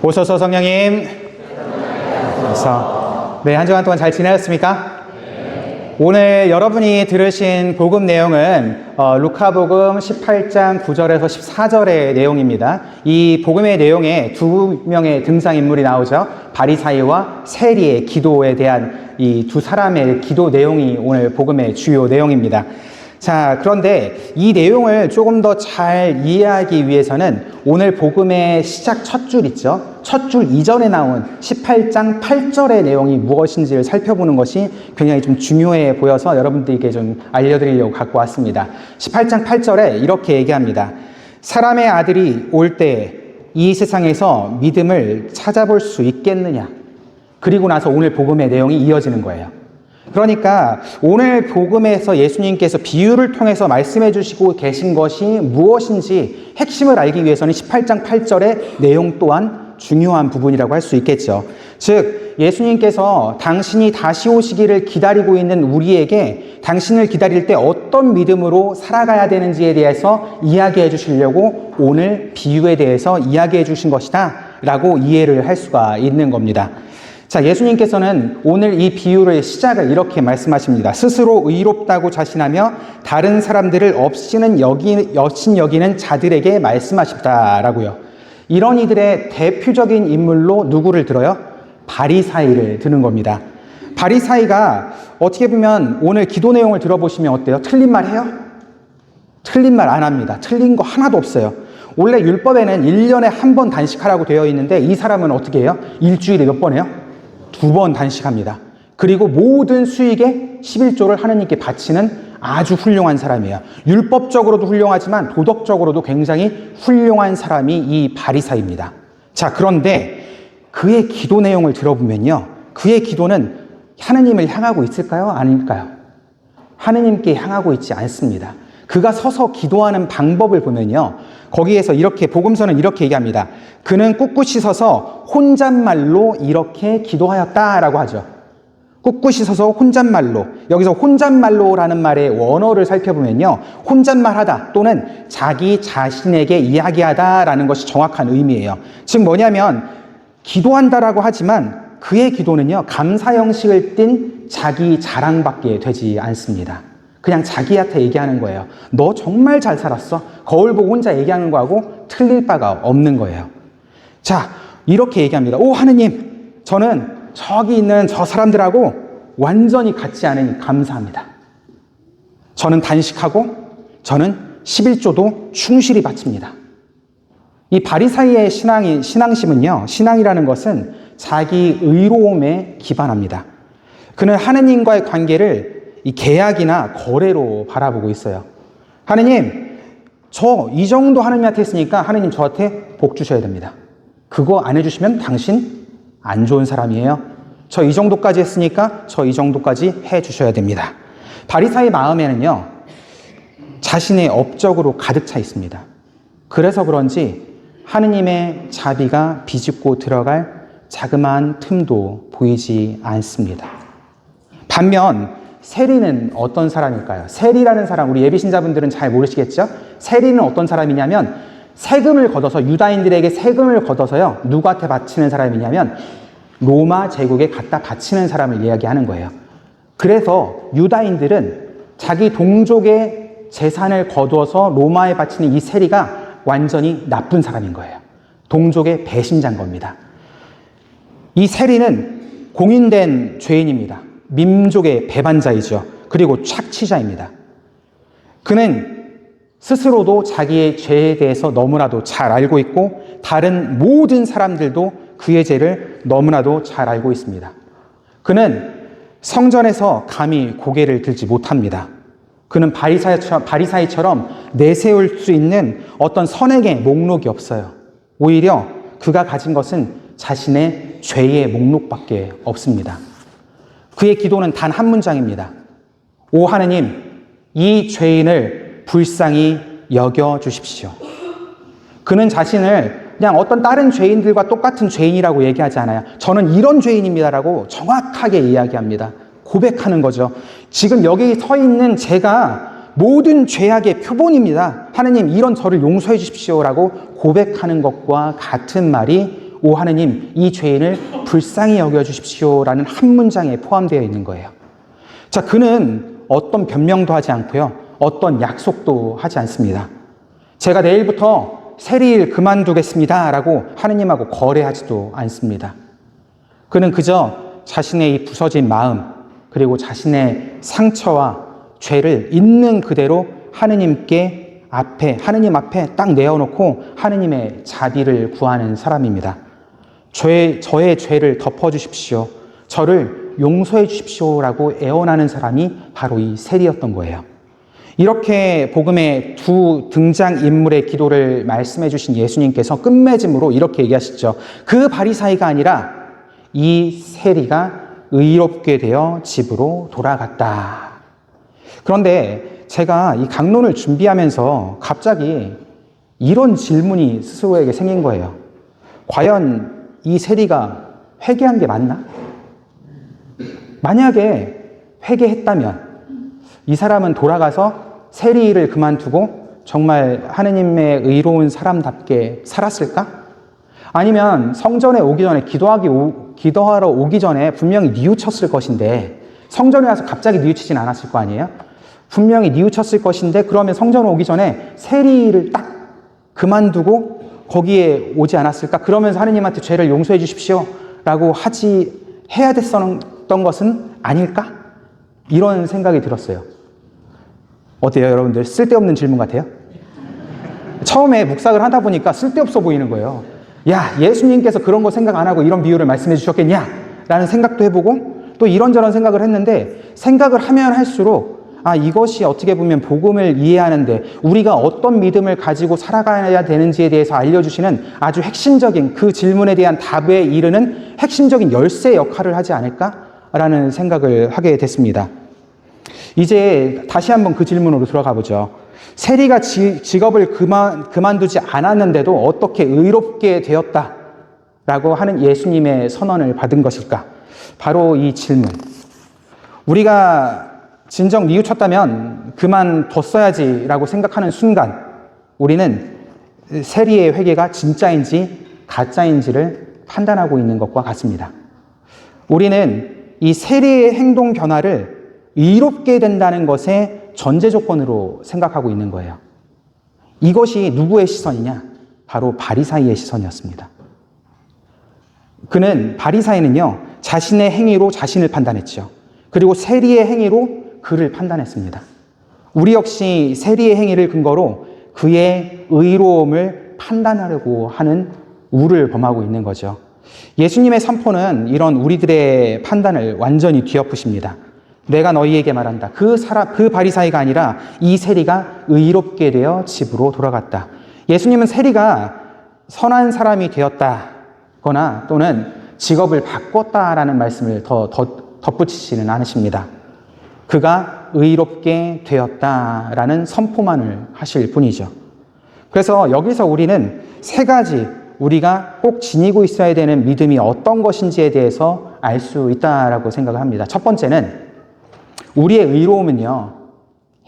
오소서 성령님. 그래서 한 주간 동안 잘 지내셨습니까? 오늘 여러분이 들으신 복음 내용은 루카복음 18장 9절에서 14절의 내용입니다. 이 복음의 내용에 두 명의 등장인물이 나오죠. 바리사이와 세리의 기도에 대한 이 두 사람의 기도 내용이 오늘 복음의 주요 내용입니다. 자, 그런데 이 내용을 조금 더 잘 이해하기 위해서는 오늘 복음의 시작 첫 줄 있죠. 첫 줄 이전에 나온 18장 8절의 내용이 무엇인지를 살펴보는 것이 굉장히 좀 중요해 보여서 여러분들에게 좀 알려드리려고 갖고 왔습니다. 18장 8절에 이렇게 얘기합니다. 사람의 아들이 올 때 이 세상에서 믿음을 찾아볼 수 있겠느냐. 그리고 나서 오늘 복음의 내용이 이어지는 거예요. 그러니까 오늘 복음에서 예수님께서 비유를 통해서 말씀해 주시고 계신 것이 무엇인지 핵심을 알기 위해서는 18장 8절의 내용 또한 중요한 부분이라고 할 수 있겠죠. 즉 예수님께서 당신이 다시 오시기를 기다리고 있는 우리에게 당신을 기다릴 때 어떤 믿음으로 살아가야 되는지에 대해서 이야기해 주시려고 오늘 비유에 대해서 이야기해 주신 것이다 라고 이해를 할 수가 있는 겁니다. 자, 예수님께서는 오늘 이 비유의 시작을 이렇게 말씀하십니다. 스스로 의롭다고 자신하며 다른 사람들을 여신 여기는 자들에게 말씀하십다라고요. 이런 이들의 대표적인 인물로 누구를 들어요? 바리사이를 드는 겁니다. 바리사이가 어떻게 보면 오늘 기도 내용을 들어보시면 어때요? 틀린 말 해요? 틀린 말 안 합니다. 틀린 거 하나도 없어요. 원래 율법에는 1년에 한 번 단식하라고 되어 있는데 이 사람은 어떻게 해요? 일주일에 몇 번 해요? 2번 단식합니다. 그리고 모든 수익의 11조를 하느님께 바치는 아주 훌륭한 사람이에요. 율법적으로도 훌륭하지만 도덕적으로도 굉장히 훌륭한 사람이 이 바리사이입니다. 자, 그런데 그의 기도 내용을 들어보면요. 그의 기도는 하느님을 향하고 있을까요? 아닐까요? 하느님께 향하고 있지 않습니다. 그가 서서 기도하는 방법을 보면요. 거기에서 이렇게 복음서는 이렇게 얘기합니다. 그는 꿋꿋이 서서 혼잣말로 이렇게 기도하였다라고 하죠. 꿋꿋이 서서 혼잣말로. 여기서 혼잣말로라는 말의 원어를 살펴보면요. 혼잣말하다 또는 자기 자신에게 이야기하다라는 것이 정확한 의미예요. 즉 뭐냐면 기도한다라고 하지만 그의 기도는요. 감사 형식을 띤 자기 자랑밖에 되지 않습니다. 그냥 자기한테 얘기하는 거예요. 너 정말 잘 살았어. 거울 보고 혼자 얘기하는 거하고 틀릴 바가 없는 거예요. 자, 이렇게 얘기합니다. 오, 하느님, 저는 저기 있는 저 사람들하고 완전히 같지 않으니 감사합니다. 저는 단식하고 저는 11조도 충실히 바칩니다. 이 바리사이의 신앙심은요, 신앙이라는 것은 자기 의로움에 기반합니다. 그는 하느님과의 관계를 이 계약이나 거래로 바라보고 있어요. 하느님, 저 이 정도 하느님한테 했으니까 하느님 저한테 복 주셔야 됩니다. 그거 안 해주시면 당신 안 좋은 사람이에요. 저 이 정도까지 했으니까 저 이 정도까지 해주셔야 됩니다. 바리사의 마음에는요, 자신의 업적으로 가득 차 있습니다. 그래서 그런지 하느님의 자비가 비집고 들어갈 자그마한 틈도 보이지 않습니다. 반면 세리는 어떤 사람일까요? 세리라는 사람, 우리 예비신자분들은 잘 모르시겠죠? 세리는 어떤 사람이냐면 세금을 걷어서, 유다인들에게 세금을 걷어서요, 누구한테 바치는 사람이냐면 로마 제국에 갖다 바치는 사람을 이야기하는 거예요. 그래서 유다인들은 자기 동족의 재산을 거두어서 로마에 바치는 이 세리가 완전히 나쁜 사람인 거예요. 동족의 배신자인 겁니다. 이 세리는 공인된 죄인입니다. 민족의 배반자이죠. 그리고 착취자입니다. 그는 스스로도 자기의 죄에 대해서 너무나도 잘 알고 있고 다른 모든 사람들도 그의 죄를 너무나도 잘 알고 있습니다. 그는 성전에서 감히 고개를 들지 못합니다. 그는 바리사이처럼 내세울 수 있는 어떤 선행의 목록이 없어요. 오히려 그가 가진 것은 자신의 죄의 목록밖에 없습니다. 그의 기도는 단 한 문장입니다. 오 하느님, 이 죄인을 불쌍히 여겨주십시오. 그는 자신을 그냥 어떤 다른 죄인들과 똑같은 죄인이라고 얘기하지 않아요. 저는 이런 죄인입니다라고 정확하게 이야기합니다. 고백하는 거죠. 지금 여기 서 있는 제가 모든 죄악의 표본입니다. 하느님, 이런 저를 용서해 주십시오라고 고백하는 것과 같은 말이 오 하느님, 이 죄인을 불쌍히 여겨주십시오라는 한 문장에 포함되어 있는 거예요. 자, 그는 어떤 변명도 하지 않고요. 어떤 약속도 하지 않습니다. 제가 내일부터 세리일 그만두겠습니다 라고 하느님하고 거래하지도 않습니다. 그는 그저 자신의 이 부서진 마음, 그리고 자신의 상처와 죄를 있는 그대로 하느님 앞에 딱 내어놓고 하느님의 자비를 구하는 사람입니다. 저의 죄를 덮어주십시오. 저를 용서해 주십시오라고 애원하는 사람이 바로 이 세리였던 거예요. 이렇게 복음의 두 등장인물의 기도를 말씀해 주신 예수님께서 끝맺음으로 이렇게 얘기하시죠. 그 바리사이가 아니라 이 세리가 의롭게 되어 집으로 돌아갔다. 그런데 제가 이 강론을 준비하면서 갑자기 이런 질문이 스스로에게 생긴 거예요. 과연 이 세리가 회개한 게 맞나? 만약에 회개했다면 이 사람은 돌아가서 세리 일을 그만두고 정말 하느님의 의로운 사람답게 살았을까? 아니면 성전에 오기 전에 기도하러 오기 전에 분명히 뉘우쳤을 것인데 성전에 와서 갑자기 뉘우치진 않았을 거 아니에요? 분명히 뉘우쳤을 것인데 그러면 성전에 오기 전에 세리 일을 딱 그만두고 거기에 오지 않았을까? 그러면서 하느님한테 죄를 용서해 주십시오 라고 해야 됐었던 것은 아닐까? 이런 생각이 들었어요. 어때요, 여러분들? 쓸데없는 질문 같아요? 처음에 묵상을 하다 보니까 쓸데없어 보이는 거예요. 야, 예수님께서 그런 거 생각 안 하고 이런 비유를 말씀해 주셨겠냐? 라는 생각도 해보고 또 이런저런 생각을 했는데 생각을 하면 할수록 이것이 어떻게 보면 복음을 이해하는데 우리가 어떤 믿음을 가지고 살아가야 되는지에 대해서 알려주시는 아주 핵심적인 그 질문에 대한 답에 이르는 핵심적인 열쇠 역할을 하지 않을까라는 생각을 하게 됐습니다. 이제 다시 한번 그 질문으로 들어가 보죠. 세리가 직업을 그만두지 않았는데도 어떻게 의롭게 되었다라고 하는 예수님의 선언을 받은 것일까? 바로 이 질문. 우리가 진정 뉘우쳤다면 그만뒀어야지라고 생각하는 순간 우리는 세리의 회개가 진짜인지 가짜인지를 판단하고 있는 것과 같습니다. 우리는 이 세리의 행동 변화를 의롭게 된다는 것의 전제 조건으로 생각하고 있는 거예요. 이것이 누구의 시선이냐? 바로 바리사이의 시선이었습니다. 바리사이는요, 자신의 행위로 자신을 판단했죠. 그리고 세리의 행위로 그를 판단했습니다. 우리 역시 세리의 행위를 근거로 그의 의로움을 판단하려고 하는 우를 범하고 있는 거죠. 예수님의 선포는 이런 우리들의 판단을 완전히 뒤엎으십니다. 내가 너희에게 말한다. 그 바리사이가 아니라 이 세리가 의롭게 되어 집으로 돌아갔다. 예수님은 세리가 선한 사람이 되었다거나 또는 직업을 바꿨다라는 말씀을 더 덧붙이지는 않으십니다. 그가 의롭게 되었다라는 선포만을 하실 뿐이죠. 그래서 여기서 우리는 세 가지 우리가 꼭 지니고 있어야 되는 믿음이 어떤 것인지에 대해서 알 수 있다라고 생각을 합니다. 첫 번째는 우리의 의로움은요,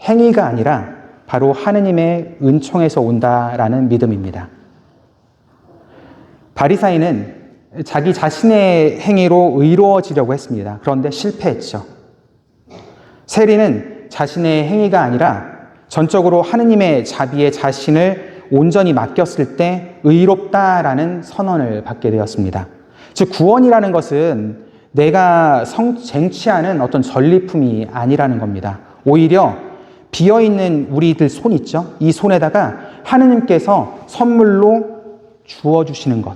행위가 아니라 바로 하느님의 은총에서 온다라는 믿음입니다. 바리사이는 자기 자신의 행위로 의로워지려고 했습니다. 그런데 실패했죠. 세리는 자신의 행위가 아니라 전적으로 하느님의 자비에 자신을 온전히 맡겼을 때 의롭다라는 선언을 받게 되었습니다. 즉, 구원이라는 것은 내가 쟁취하는 어떤 전리품이 아니라는 겁니다. 오히려 비어있는 우리들 손 있죠? 이 손에다가 하느님께서 선물로 주어주시는 것,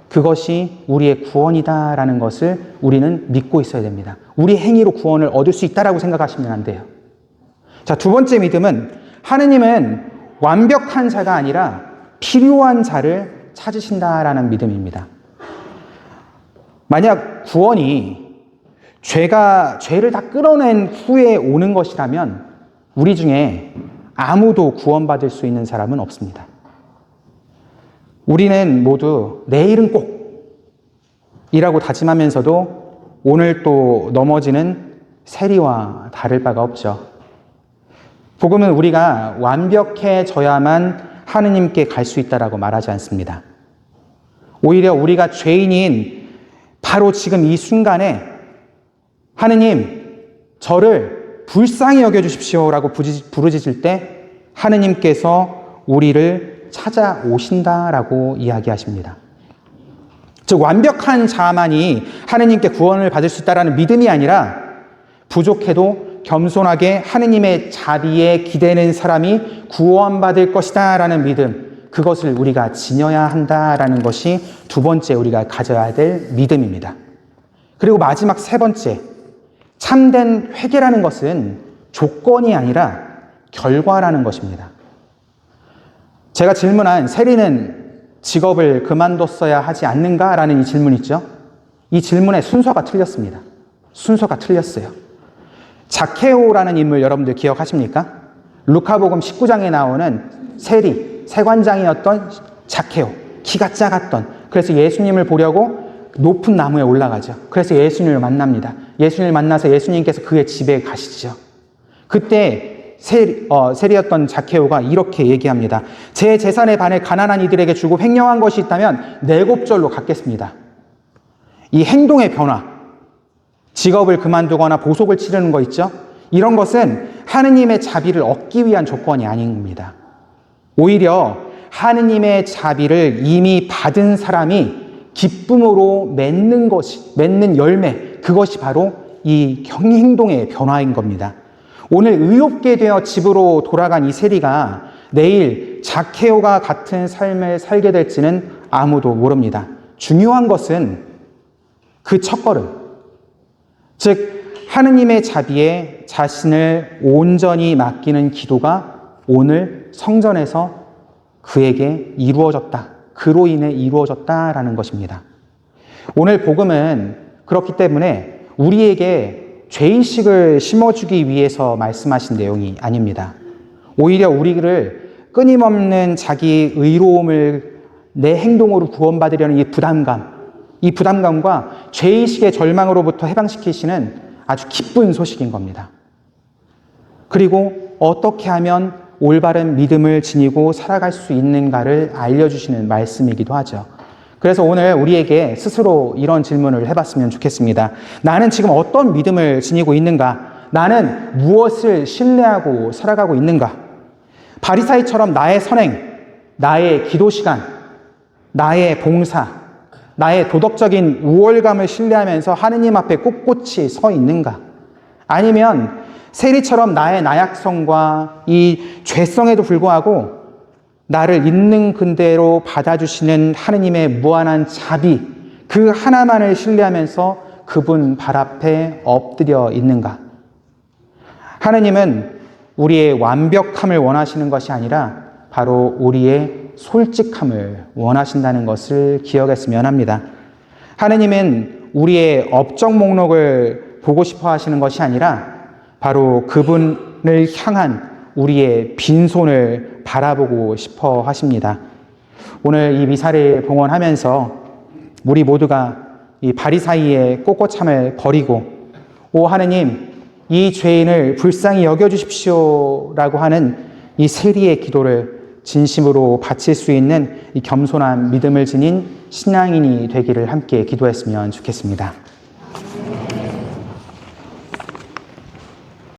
그것이 우리의 구원이다라는 것을 우리는 믿고 있어야 됩니다. 우리 행위로 구원을 얻을 수 있다라고 생각하시면 안 돼요. 자, 두 번째 믿음은 하느님은 완벽한 자가 아니라 필요한 자를 찾으신다라는 믿음입니다. 만약 구원이 죄를 다 끌어낸 후에 오는 것이라면 우리 중에 아무도 구원받을 수 있는 사람은 없습니다. 우리는 모두 내일은 꼭 이라고 다짐하면서도 오늘 또 넘어지는 세리와 다를 바가 없죠. 복음은 우리가 완벽해져야만 하느님께 갈 수 있다라고 말하지 않습니다. 오히려 우리가 죄인인 바로 지금 이 순간에 하느님, 저를 불쌍히 여겨주십시오라고 부르짖을 때 하느님께서 우리를 찾아오신다라고 이야기하십니다. 즉 완벽한 자만이 하느님께 구원을 받을 수 있다는 믿음이 아니라 부족해도 겸손하게 하느님의 자비에 기대는 사람이 구원받을 것이다 라는 믿음, 그것을 우리가 지녀야 한다라는 것이 두 번째 우리가 가져야 될 믿음입니다. 그리고 마지막 세 번째, 참된 회개라는 것은 조건이 아니라 결과라는 것입니다. 제가 질문한 세리는 직업을 그만뒀어야 하지 않는가라는 이 질문 있죠? 이 질문의 순서가 틀렸습니다. 순서가 틀렸어요. 자케오라는 인물 여러분들 기억하십니까? 루카복음 19장에 나오는 세리, 세관장이었던 자케오, 키가 작았던, 그래서 예수님을 보려고 높은 나무에 올라가죠. 그래서 예수님을 만납니다. 예수님을 만나서 예수님께서 그의 집에 가시죠. 그때 세리였던 자케오가 이렇게 얘기합니다. 제 재산의 반을 가난한 이들에게 주고 횡령한 것이 있다면 네 곱절로 갚겠습니다. 이 행동의 변화, 직업을 그만두거나 보석을 치르는 거 있죠? 이런 것은 하느님의 자비를 얻기 위한 조건이 아닙니다. 오히려 하느님의 자비를 이미 받은 사람이 기쁨으로 맺는 열매, 그것이 바로 이 행동의 변화인 겁니다. 오늘 의롭게 되어 집으로 돌아간 이 세리가 내일 자케오가 같은 삶을 살게 될지는 아무도 모릅니다. 중요한 것은 그 첫걸음, 즉 하느님의 자비에 자신을 온전히 맡기는 기도가 오늘 성전에서 그에게 이루어졌다. 그로 인해 이루어졌다라는 것입니다. 오늘 복음은 그렇기 때문에 우리에게 죄의식을 심어주기 위해서 말씀하신 내용이 아닙니다. 오히려 우리를 끊임없는 자기 의로움을 내 행동으로 구원받으려는 이 부담감과 죄의식의 절망으로부터 해방시키시는 아주 기쁜 소식인 겁니다. 그리고 어떻게 하면 올바른 믿음을 지니고 살아갈 수 있는가를 알려주시는 말씀이기도 하죠. 그래서 오늘 우리에게 스스로 이런 질문을 해봤으면 좋겠습니다. 나는 지금 어떤 믿음을 지니고 있는가? 나는 무엇을 신뢰하고 살아가고 있는가? 바리사이처럼 나의 선행, 나의 기도 시간, 나의 봉사, 나의 도덕적인 우월감을 신뢰하면서 하느님 앞에 꼿꼿이 서 있는가? 아니면 세리처럼 나의 나약성과 이 죄성에도 불구하고 나를 있는 그대로 받아주시는 하느님의 무한한 자비, 그 하나만을 신뢰하면서 그분 발 앞에 엎드려 있는가? 하느님은 우리의 완벽함을 원하시는 것이 아니라 바로 우리의 솔직함을 원하신다는 것을 기억했으면 합니다. 하느님은 우리의 업적 목록을 보고 싶어 하시는 것이 아니라 바로 그분을 향한 우리의 빈손을 바라보고 싶어 하십니다. 오늘 이 미사를 봉헌하면서 우리 모두가 이 바리사이의 꼿꼿함을 버리고 오 하느님, 이 죄인을 불쌍히 여겨주십시오라고 하는 이 세리의 기도를 진심으로 바칠 수 있는 이 겸손한 믿음을 지닌 신앙인이 되기를 함께 기도했으면 좋겠습니다.